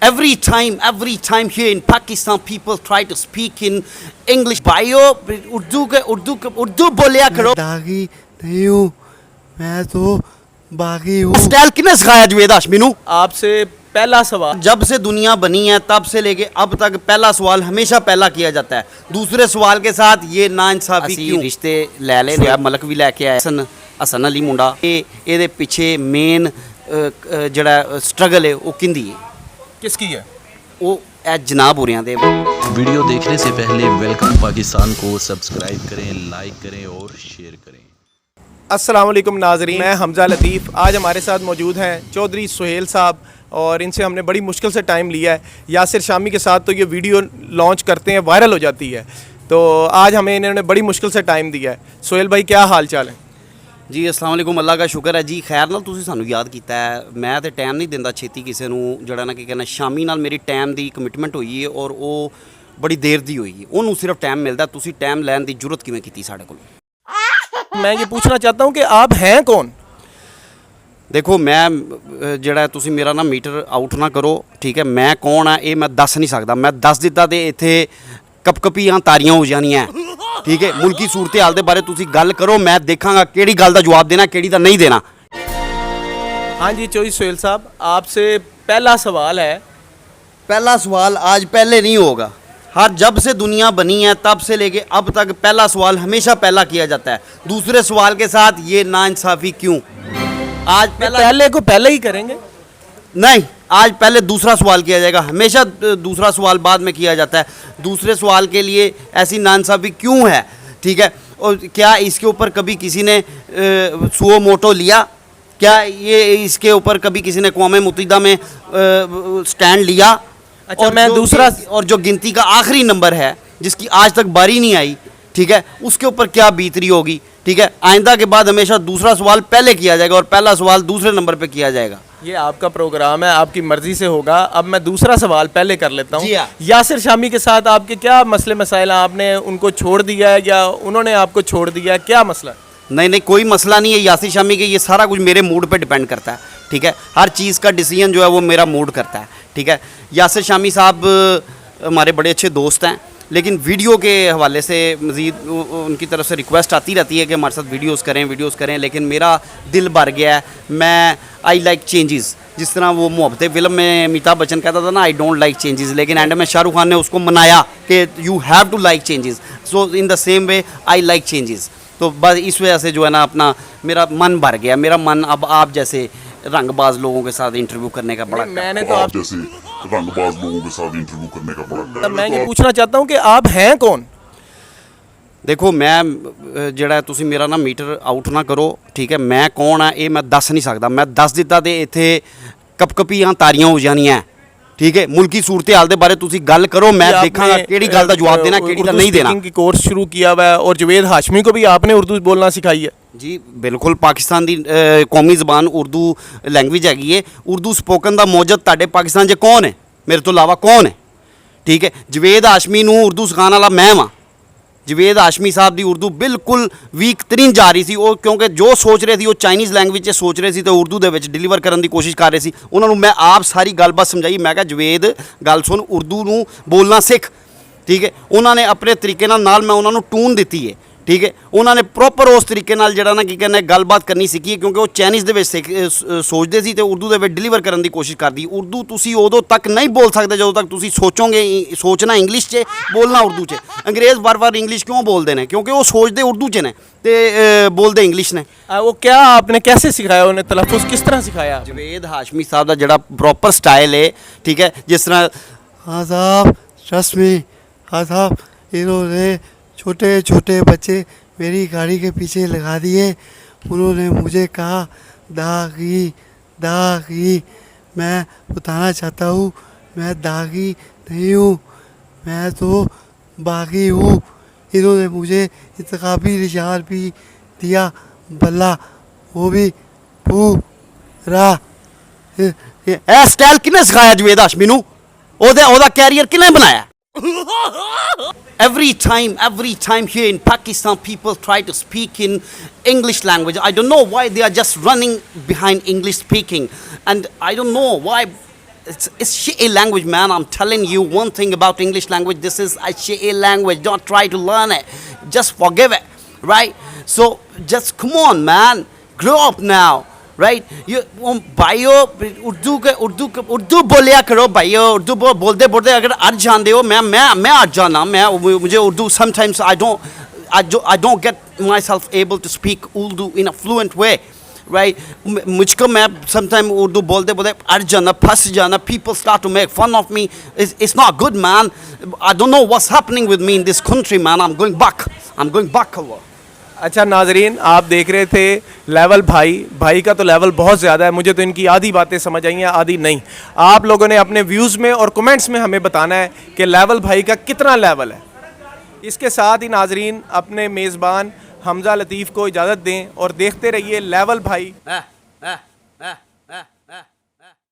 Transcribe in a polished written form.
every time here in Pakistan people try to speak in English. भाइयों उर्दू बोलिया करो. दागी नहीं हूँ मैं तो बागी हूँ. स्टाइल किसने सिखाया जुवेद हाशमी नू? आपसे पहला सवाल, जब से दुनिया बनी है तब से लेके अब तक पहला सवाल हमेशा पहला किया जाता है. दूसरे सवाल के साथ ये नाइंसाफी क्यों? रिश्ते ले ले शोएब मलिक भी लैके आए, हसन अली मुंडा. ये पिछे मेन जड़ा स्ट्रगल है वो किंदी है, किसकी है? वो ए जनाब हो दे. वीडियो देखने से पहले वेलकम पाकिस्तान को सब्सक्राइब करें, लाइक करें और शेयर करें. अस्सलाम वालेकुम नाज़रीन, मैं हमज़ा लतीफ़. आज हमारे साथ मौजूद हैं चौधरी सुहेल साहब और इनसे हमने बड़ी मुश्किल से टाइम लिया है. यासिर शामी के साथ तो ये वीडियो लॉन्च करते हैं, वायरल हो जाती है, तो आज हमें इन्होंने बड़ी मुश्किल से टाइम दिया है. सुहेल भाई क्या हाल चाल है? जी अस्सलाम वालेकुम, अल्लाह का शुक्र है जी. खैर नाल तुसीं सानू याद कीता है. मैं तो टाइम नहीं दिंदा छेती किसी नूं, जड़ा ना कि कहना शामी नाल मेरी टाइम दी कमिटमेंट हुई है और वो बड़ी देर दी हुई है. उन्होंने सिर्फ टाइम मिलता. तुसीं टाइम लैन दी जरूरत किवें कीती साडे कोल? मैं ये पूछना चाहता हूँ कि आप हैं कौन? देखो मैं जड़ा तुसीं मेरा ना मीटर आउट ना करो, ठीक है. मैं कौन है ये मैं दस नहीं सकता. मैं दस दिता तो इत्थे कपकपियां तारियां हो जानियां, ठीक है. मुल्की सूरत हाल के बारे तुसीं गल करो, मैं देखांगा केड़ी गल का जवाब देना, केड़ी का नहीं देना. हाँ जी चौधरी सुहेल साहब, आपसे पहला सवाल है. पहला सवाल आज पहले नहीं होगा. हर जब से दुनिया बनी है तब से लेके अब तक पहला सवाल हमेशा पहला किया जाता है. दूसरे सवाल के साथ ये नाइंसाफ़ी क्यों? आज पहले को पहले ही करेंगे? नहीं, आज पहले दूसरा सवाल किया जाएगा. हमेशा दूसरा सवाल बाद में किया जाता है. दूसरे सवाल के लिए ऐसी नाइंसाफ़ी क्यों है, ठीक है. और क्या इसके ऊपर कभी किसी ने सुओ मोटो लिया? क्या ये इसके ऊपर कभी किसी ने अक़वाम मुत्तहिदा में स्टैंड लिया? अच्छा, मैं दूसरा और जो गिनती का आखिरी नंबर है जिसकी आज तक बारी नहीं आई, ठीक है, उसके ऊपर क्या बीतरी होगी, ठीक है. आइंदा के बाद हमेशा दूसरा सवाल पहले किया जाएगा और पहला सवाल दूसरे नंबर पे किया जाएगा. ये आपका प्रोग्राम है, आपकी मर्जी से होगा. अब मैं दूसरा सवाल पहले कर लेता हूँ. यासिर शामी के साथ आपके क्या मसले मसाइल हैं? आपने उनको छोड़ दिया है या उन्होंने आपको छोड़ दिया है? क्या मसला है? नहीं, कोई मसला नहीं है यासिर शामी के. ये सारा कुछ मेरे मूड पे डिपेंड करता है, ठीक है. हर चीज़ का डिसीजन जो है वो मेरा मूड करता है, ठीक है. यासिर शामी साहब हमारे बड़े अच्छे दोस्त हैं, लेकिन वीडियो के हवाले से मज़ीद उनकी तरफ से रिक्वेस्ट आती रहती है कि हमारे साथ वीडियोस करें, लेकिन मेरा दिल भर गया है. मैं आई लाइक चेंजेस. जिस तरह वो मोहब्बतें फिल्म में अमिताभ बच्चन कहता था ना, आई डोंट लाइक चेंजेस, लेकिन एंड में शाहरुख खान ने उसको मनाया कि you have to like changes. So in the same way I like changes. तो बस इस वजह से जो है ना अपना मेरा मन भर गया. मेरा मन अब आप जैसे रंगबाज लोगों के साथ इंटरव्यू करने का बड़ा, मैंने तो आप जैसे रंगबाज लोगों के साथ इंटरव्यू करने का बड़ा. तब मैं ये पूछना चाहता हूँ कि आप हैं कौन? देखो मैं जड़ा तुसीं मेरा ना मीटर आउट ना करो, ठीक है. मैं कौन है ये मैं दस नहीं सकता. मैं दस दिता तो इत्थे कपकपियां तारियां हो जानियां, ठीक है. मुल्की सूरत हाल के बारे तुसीं गल करो, मैं देखांगा केड़ी गल का जवाब देना, केड़ी का नहीं देना. की कोर्स शुरू किया हुआ है और जुवेद हाशमी को भी आपने उर्दू बोलना सिखाई है? जी बिल्कुल. पाकिस्तान की कौमी जबान उर्दू लैंग्वेज हैगी है. उर्दू स्पोकन का मौजद तुहाडे पाकिस्तान च कौन है? मेरे तो इलावा कौन है, ठीक है. जुवेद हाशमी नूं उर्दू सिखाने वाला मैं वां. जुवेद हाशमी साहब की उर्दू बिल्कुल वीक तरीन जा रही थी. और क्योंकि जो सोच रहे थे वो चाइनीज़ लैंग्वेज सोच रहे थे तो उर्दू दे विच डिलीवर करने की कोशिश कर रहे थे. उन्होंने मैं आप सारी गलबात समझाई. मैं कहा जुवेद गल सुन, उर्दू नूं बोलना सीख, ठीक है. उन्होंने अपने तरीके नाल मैं उन्होंने टून दी है, ठीक है. उन्होंने प्रॉपर उस तरीके नाल जड़ा ना कि कहने गलबात करनी सीखी है, क्योंकि वो चाइनीज़ दे विच सोचते सी तो उर्दू दे विच डिलीवर करने की कोशिश करती. उर्दू तुसी उदों तक नहीं बोल सकते ਜਦੋਂ तक तुसी सोचोगे. सोचना इंग्लिश च, बोलना उर्दू च. अंग्रेज़ बार इंग्लिश क्यों बोलते हैं? क्योंकि वो सोचते उर्दू च ने तो बोलते इंग्लिश ने. वो क्या आपने कैसे सिखाया उन्हें? तलफ़ुज़ किस तरह सिखाया? जुवेद हाशमी साहब का जड़ा प्रॉपर स्टाइल है, ठीक है. जिस तरह हाँ साहब, ट्रस्ट मी. हाँ साहब, इन्होंने छोटे छोटे बच्चे मेरी गाड़ी के पीछे लगा दिए. उन्होंने मुझे कहा दागी दागी. मैं बताना चाहता हूँ मैं दागी नहीं हूँ, मैं तो बागी हूँ. इन्होंने मुझे इंतखाबी निशान भी दिया, बल्ला, वो भी पूरा. ए स्टाइल किसने सिखाया जुवेद हाशमी नूं? ओदा कैरियर किसने बनाया? Every time here in Pakistan people try to speak in English language. I don't know why they are just running behind English speaking, and I don't know why it's shitty language, man. I'm telling you one thing about English language. This is a shitty language. Don't try to learn it. Just forgive it, right? So just come on, man. Grow up now, right? You भाइयों उर्दू बोलिया करो भाइयों. उर्दू बोलते बोलते अगर अट जाते हो, मैं अट जाना. मुझे Urdu sometimes I don't get myself able to speak Urdu in a fluent way, right? मुझको मैं sometimes उर्दू बोलते बोलते अट जाना, फंस जाना. People start to make fun of me. It's not good, man. I don't know what's happening with me in this country, man. I'm going back over. अच्छा नाजरीन, आप देख रहे थे लेवल भाई का तो लेवल बहुत ज़्यादा है. मुझे तो इनकी आधी बातें समझ आई हैं, आधी नहीं. आप लोगों ने अपने व्यूज़ में और कमेंट्स में हमें बताना है कि लेवल भाई का कितना लेवल है. इसके साथ ही नाजरीन अपने मेज़बान हमजा लतीफ़ को इजाज़त दें और देखते रहिए लेवल भाई.